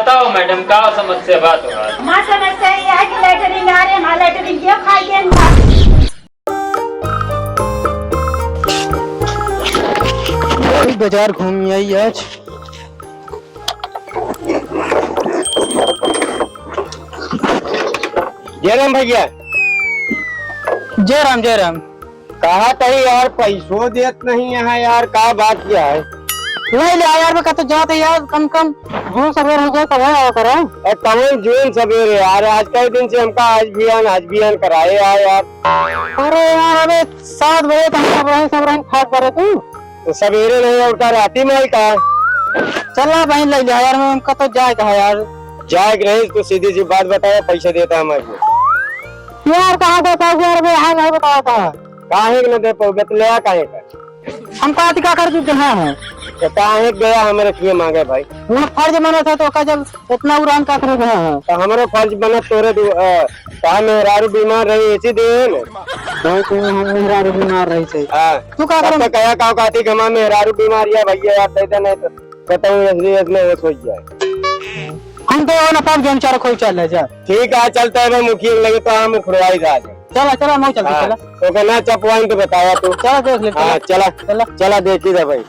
बताओ मैडम क्या समस्या बात हो रहा है? माँ समस्या ये है कि लेटरिन आ रहे हैं, हमारा लेटरिन क्यों खाइए ना। बाजार घूम आई आज। जय राम भैया। जय राम जय राम। कहा कहीं यार पैसों देत नहीं है यार, का बात क्या है? नहीं ले यार, मैं कहते जाते यार कम कम हो सवेर हो गए तब आया करा। कौन जून सवेरे यार, आज कई दिन से हमका आज बियान कराए यार। अरे यार अबे 7 बजे तक सब रहे खाट करे तू तो सवेरे नहीं उठा राती में ही कहा चला बहन ले लिया यार, मैं कहते जाए कहा यार। जाए नहीं तो सीधी सी बात बताया, पैसा देता हमारे यार कहाँ देता है यार, हाँ नहीं बताया था काहे न दे पाओ बतलाया काहे का? हम कहती क्या कर देते हैं तो काहे गया हमारे किए मांगे भाई? वो फर्ज बना था तो का जब इतना उड़ान का कर रहे हैं तो हमारा फर्ज बना तोरे कहा मेहरारू बीमार रही ऐसी दे मेहरारू बीमार रही थे। तू का कहा का कहती कि हमारा मेहरारू बीमार या भैया यार दे नहीं तो बताऊँ सोच जाए हम तो ना पाप जन चार कोई चल है जा। ठीक है चलता है, मुखिया लगे तो हम उखड़वाई था। चला चला मैं चलते चला तो कहना चपवाई तो बताया तू। चला देख ले। हाँ चला चला चला देखी जा भाई।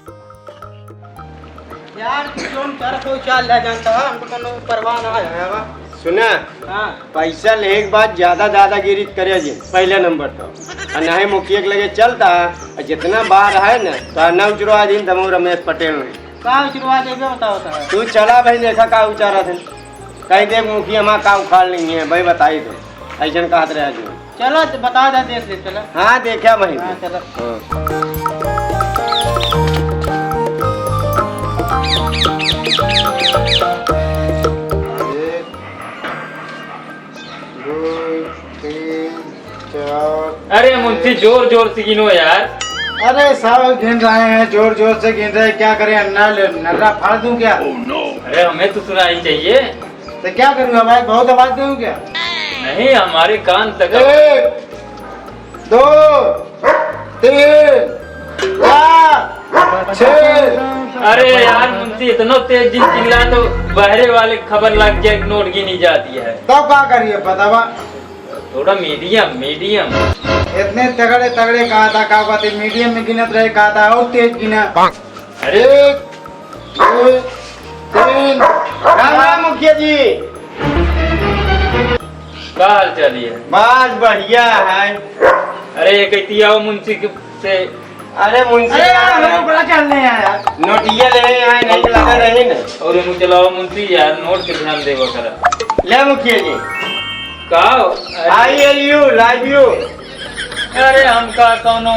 यार जोन चार कोई चल ले जानता है, हमको कोनो परवाह ना है। सुना हां पैसा ले एक बात ज्यादा गिरी करे जी पहले नंबर तो नहीं मुखिया के लगे चलता जितना बार है ना तो न उचरवा दिन तमो रमेश पटेल ने का उचरवा देबे बताओ तो। तू चला भाई देखा का उचारा थे कहीं देख मुखिया माँ का उखाड़ नहीं है भाई बताई दो ऐसा कहते रहे जो। चलो बता दे देख ले चला। हाँ देखा भाई। हां चलो। अरे मुंशी जोर जोर से गिनो यार। अरे सब गिन रहे हैं, जोर जोर से गिन रहे हैं, क्या करें? नर्रा फाड़ दूं क्या? अरे हमें तो सुनाई चाहिए। तो क्या करूंगा भाई, बहुत आवाज दूं क्या? नहीं हमारे कान तक। 1 2 3 4 6। अरे यार मुंशी इतना तेज जिन चिल्ला तो बहरे वाले खबर लग जाए नोट गिनी जाती है। तो क्या करिए बतावा? थोड़ा मीडियम। इतने तगड़े कहा था, क्या बात है? मीडियम में गिनत रहे कहा था, और तेज गिना। अरे 1 2 3। राम मुखिया जी क्या हाल चाल है? बस बढ़िया है। अरे कहती आओ मुंशी से। अरे मुंशी अरे यार हम बड़ा चलने हैं यार। नोटिया ले आए नहीं लगा रहे ना। और मुझे चलाओ मुंशी यार, नोट के ध्यान देवा करा। ले मुखिया जी का लव यू। अरे हमका कौनो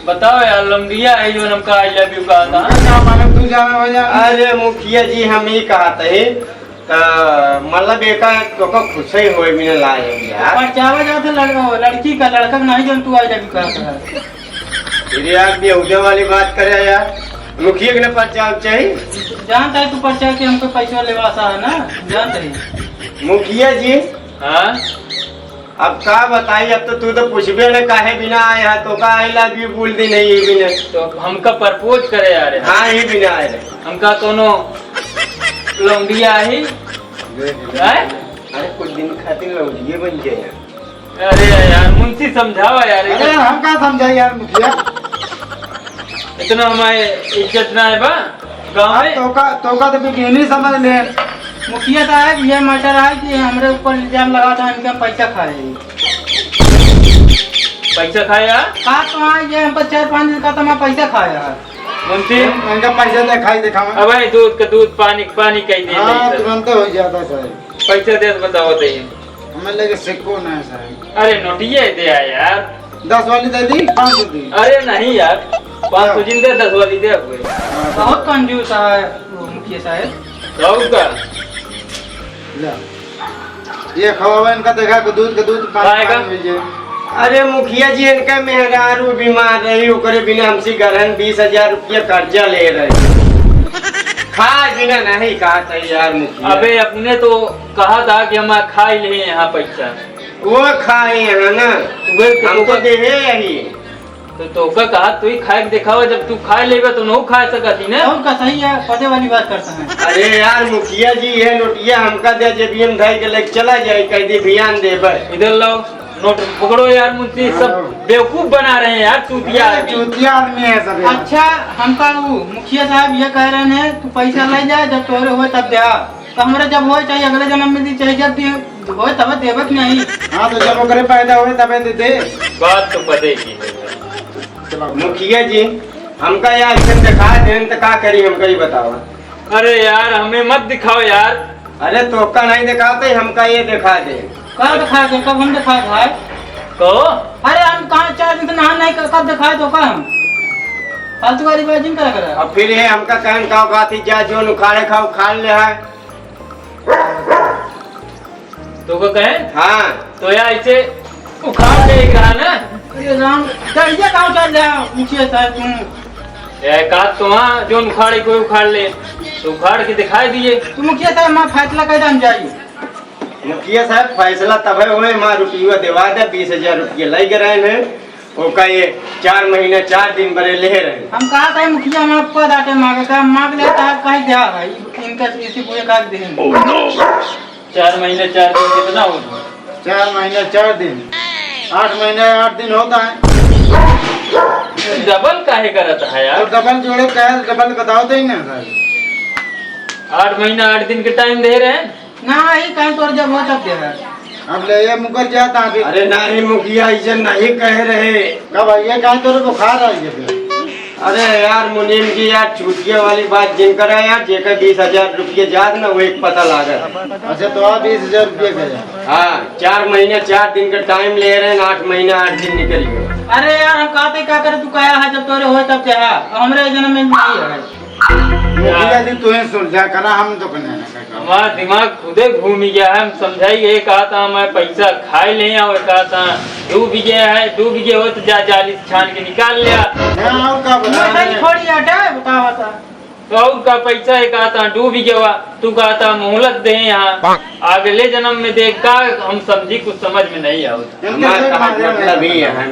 बताओ यार लंबिया है जो हमका आई लव यू कहा था। क्या मालूम तू जावे भैया? अरे मुखिया जी हम ही कहा थे मतलब एक तो खुश ही हो बिना लाए यार। पर जावा जाते लड़की का लड़का नहीं जन तू आई लव यू कहा था। फिर यार बेहुदा वाली बात करे यार, मुखिया के न पहचान चाहिए। जानता है तू पर्चा के हमको पैसा लेवासा है ना, जानते ही। मुखिया जी हाँ अब का बताइए, अब तो तू तो पूछबे न काहे बिना आए है तो का आई लव यू बोल दी नहीं ही बिना। तो हमका प्रपोज करे यार। हाँ ही बिना आए रहे हमका कोनो लंबिया ही। अरे कुछ दिन खातिर लौटिए बन जाए। अरे यार मुंशी समझावा यार। अरे हम क्या समझाए यार मुखिया? इतना हमारे इज्जत ना है बा गाँव में। तो का तो बिगिनी समझ ले। मुखिया साहब ये मैटर है कि हमारे ऊपर इल्जाम लगा था इनका पैसा खाए। पैसा खाया कहा तो हाँ ये हमको 4-5 दिन का तो मैं पैसा खाया है। मुंशी इनका पैसा दिखाई दिखावा। अब दूध का दूध पानी कही दे। हाँ तुरंत हो जाता सर। पैसा दे तो बताओ दे। हमें लगे सिक्को ना सर। अरे नोटिया दे यार। 10 वाली दे दी, 500 दी। अरे नहीं यार 500 जिन दे 10 वाली दे। बहुत कंजूस है वो मुखिया साहब। राहुल का ये खवावा इनका देखा कि दूध खाएगा? अरे मुखिया जी इनका मेहरारू बीमार रही ओकरे बिना हमसे गरहन 20,000 रुपया कर्जा ले रहे। खा बिना नहीं कहा था यार मुखिया। अबे अपने तो कहा था कि हम खा ही ले यहाँ पैसा। वो खाए है ना, हमको दे है यही। तो का कहा तू ही खाए के दिखावा, जब तू खाए लेगा तो नहीं खा सकती ना। और का सही है, पते वाली बात करता है। अरे यार मुखिया जी ये नोटिया हमका दे जे बीएम धाई के लेके चला जाए, कह दी ध्यान दे बस। इधर लो नोट पकड़ो यार, मुझसे सब बेवकूफ बना रहे हैं यार, चूतिया आदमी। चूतिया आदमी है सब यार। अच्छा हमका वो मुखिया साहब ये कह रहे हैं तू पैसा ले जा, जब तोरे हो तब दे। तो हमारे जब हो चाहे अगले जन्म में दी, चाहे जब हो तब देवे कि नहीं। हाँ तो जब ओकरे पैदा हुए तबे दे दे। बात तो पते की है। मुखिया जी हमका यार इसे दिखा दें तो का करी, हमका ही बताओ। अरे यार हमें मत दिखाओ यार। अरे तो का नहीं दिखाते, हमका ये दिखा दे। कब दिखा दे, कब हम दिखा है? कहो अरे हम कहाँ 4 दिन से नहा नहीं, कब दिखाए तो का हम फालतू वाली बात जिन करा कर। अब फिर ये हमका कहन का गाती जा जो उखाड़े खाओ खाड़ ले है। तो को कहे हाँ तो यार इसे उखाड़ ले रहा ना। अरे राम चढ़िए कहाँ चढ़ जाओ मुखिया साहब तुम। एक आध तो वहाँ जो उखाड़े कोई उखाड़ ले, तो उखाड़ के दिखाई दिए। तू मुखिया साहब माँ फैसला कर हम जाइए। मुखिया साहब फैसला तब हुए माँ रुपया दिवा दे, 20,000 रुपये लग रहे हैं। वो का ये 4 महीने 4 दिन बड़े ले रहे। हम कहा था मुखिया हम आपको दाटे मांगे का मांग लेता है, कहीं दिया भाई इनका इसी पूरे काट देंगे। 4 महीने 4 दिन कितना हो? 4 महीने 4 दिन, 8 महीने 8 दिन होता है। डबल काहे करता है तो यार? डबल जोड़े क्या है, डबल बताओ तो ही ना सर। 8 महीना 8 दिन के टाइम दे रहे हैं ना ही कहीं तो जब हो तब दे। अब ले ये मुकर जाता है। अरे नहीं मुखिया इसे नहीं कह रहे। कब ये कहीं तो बुखार आई है फिर। अरे यार मुनीम जी यार छूटिया वाली बात जिन करा यार, जेकर 20,000 रुपये जात ना वो एक पता लागत। अच्छा तो आप 20,000 रुपये गए। हाँ 4 महीने 4 दिन का टाइम ले रहे हैं, 8 महीना 8 दिन निकल गए। अरे यार हम कहते क्या करे, तू कहा है जब तोरे हो तब दे, हमारे जन्म में नहीं है। मुखिया जी तुम्हें सुलझा करा, हम तो करने ना कर। हमारा दिमाग खुदे घूम गया है। हम समझाइए, कहा था मैं पैसा खाए ले और कहा था डूब गया है, डूब गया हो तो जा जाली छान के निकाल लिया। हाँ, और का बता नहीं थोड़ी हटा बता बता। तो और का पैसा है, कहा था डूब गया हुआ, तू कहा था मोहलत दे यहाँ अगले जन्म में देखा। हम समझी कुछ समझ में नहीं आता। हमारा मतलब ही है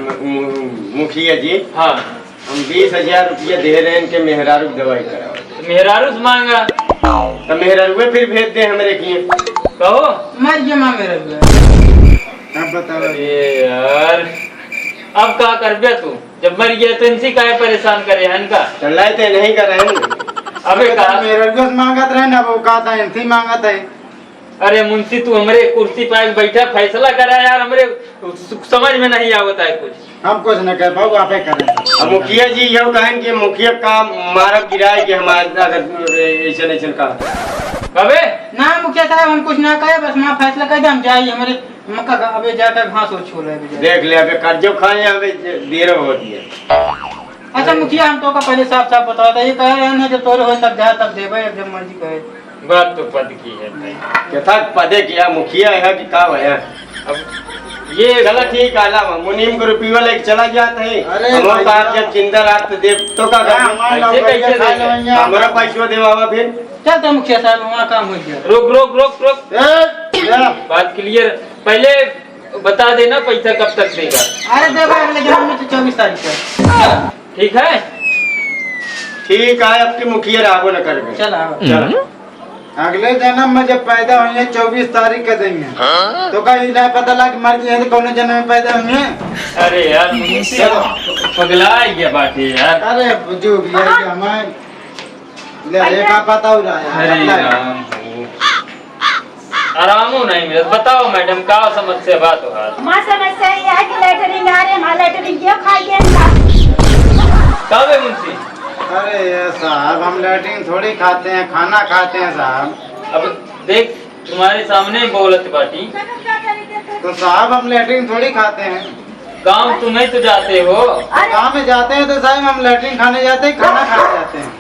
मुखिया जी। हाँ हम 20,000 रुपये दे रहे हैं इनके मेहरारू दवाई कराओ। तो मेहरारू से मांगा तो मेहरारू फिर भेज दे हमारे किए। कहो मर गया माँ मेरे को। अब बताओ। ये यार अब क्या कर गया तू? जब मर गया तो इनसे काहे परेशान करे हन का? तो लाते नहीं कर रहे हैं। अबे कहा मेरा दोस्त मांगत रहे ना, वो कहा था इनसे मांगत है। अरे मुंशी तू हमारे कुर्सी पर बैठा फैसला करा यार, हमरे समझ में नहीं आवता है कुछ। हम कुछ न कर पाओ, आप करें। अब मुखिया जी ये कहें कि मुखिया का मारा गिराए कि हमारा ऐसा नहीं का। कबे ना मुखिया साहब हम कुछ ना कहे, बस माँ फैसला कर दे हम जाइए। हमारे मक्का अबे जाकर घास और छोड़ रहे। देख ले अबे कर्जो खाए अबे देर हो दिया। अच्छा मुखिया हम तो का पहले साफ साफ बता था, ये कह रहे हैं जब तोरे हो तब जा तब देवे, जब मर्जी कहे। बात तो पद की है भाई। कथा पदे किया मुखिया है कि का है। अब ये गलत ही काला मुनीम को रुपया लेके चला जाता है। अरे हम भाई आप जब जिंदा रात दे तो का ऐसे कैसे देंगे? हमारा पैसा देवा फिर चलते मुखिया साहब हमारा काम हो गया। रोक रोक रोक रोक, बात क्लियर। पहले बता देना पैसा कब तक देगा। अरे देगा अगले जन्म में तो 24 तारीख को। ठीक है ठीक है। अब की मुखिया राबो न कर चल अगले जन्म में जब पैदा होंगे 24 तारीख के देंगे। तो कहीं नहीं पता लग मर गए तो कौन जन्म में पैदा होंगे। अरे यार पगला गया बाटे यार। अरे जो भी है हमें ले का पता हो रहा है। अरे राम आराम हो नहीं मिलत। बताओ मैडम का समस्या बात हो हाल? माँ समस्या ये है कि लेटरिंग आ रहे हैं, लेटरिंग क्यों खाइए कब है मुंशी? अरे साहब हम लैट्रिन थोड़ी खाते हैं, खाना खाते हैं साहब। अब देख तुम्हारे सामने बोलत बाटी। तो साहब हम लैट्रिन थोड़ी खाते हैं। गाँव तुम ही तो जाते हो। गाँव में जाते हैं तो साहब हम लैट्रिन खाने जाते हैं, खाना खाने जाते हैं।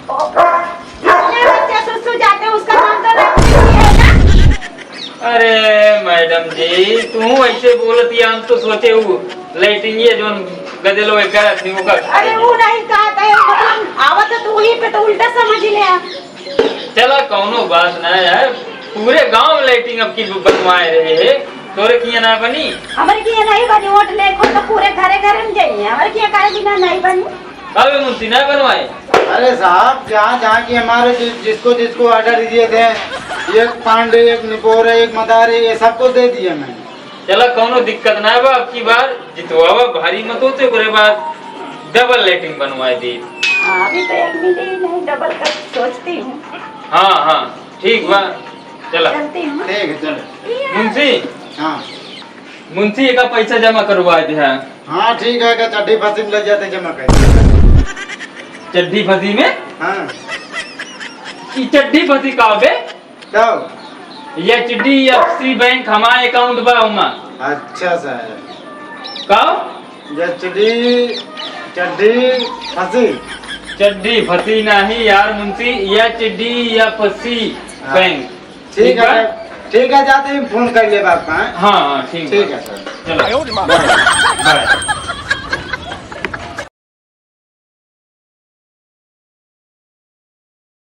अपने बच्चे सुसु जाते हैं, उसका नाम तो लेटरिंग ही है ना। अरे मैडम जी तू ऐसे बोलती, हम तो सोचे वो लाइटिंग ये जो गदलो कर आदमियों का। अरे वो नहीं कहता है, मतलब आवत तो वही पे तो उल्टा समझ ले आप। चला कौनो बात ना यार, पूरे गांव में लाइटिंग अब की बनवाए रहे है। तोरे किया ना बनी। हमारे किया नहीं बनी वोट ले को तो पूरे घरे घरे में जाइए हमारे किया काहे बिना नहीं बनी। अबे मुंशी ना बनवाए। अरे साहब जहाँ जहाँ की हमारे जिसको जिसको ऑर्डर दिए थे, एक पांडे, एक निपोर, एक मदारी, ये सबको दे दिए मैंने। चला कोनो दिक्कत ना है बा, अब की बार जितवावा भारी मत होते ओकरे बाद डबल लेटिंग बनवाए दी। अभी तो एक मिली नहीं डबल कर सोचती हूँ। हाँ हाँ ठीक बा चला। चलती हूँ। ठीक है चलो। मुंशी हाँ मुंशी का पैसा जमा करवा दे। हाँ ठीक है, क्या चड्डी फंसी में लग जाते जमा कर। चड्डी फंसी में? हाँ ई चड्डी फंसी का बे? तो HDFC बैंक हमारा अकाउंट बा उमा। अच्छा सर का ये चड्डी फंसी। चड्डी फंसी नहीं यार मुंशी, HDFC बैंक। ठीक है जाते ही फोन कर ले बाप। हाँ हाँ ठीक ठीक है सर। चलो बाय।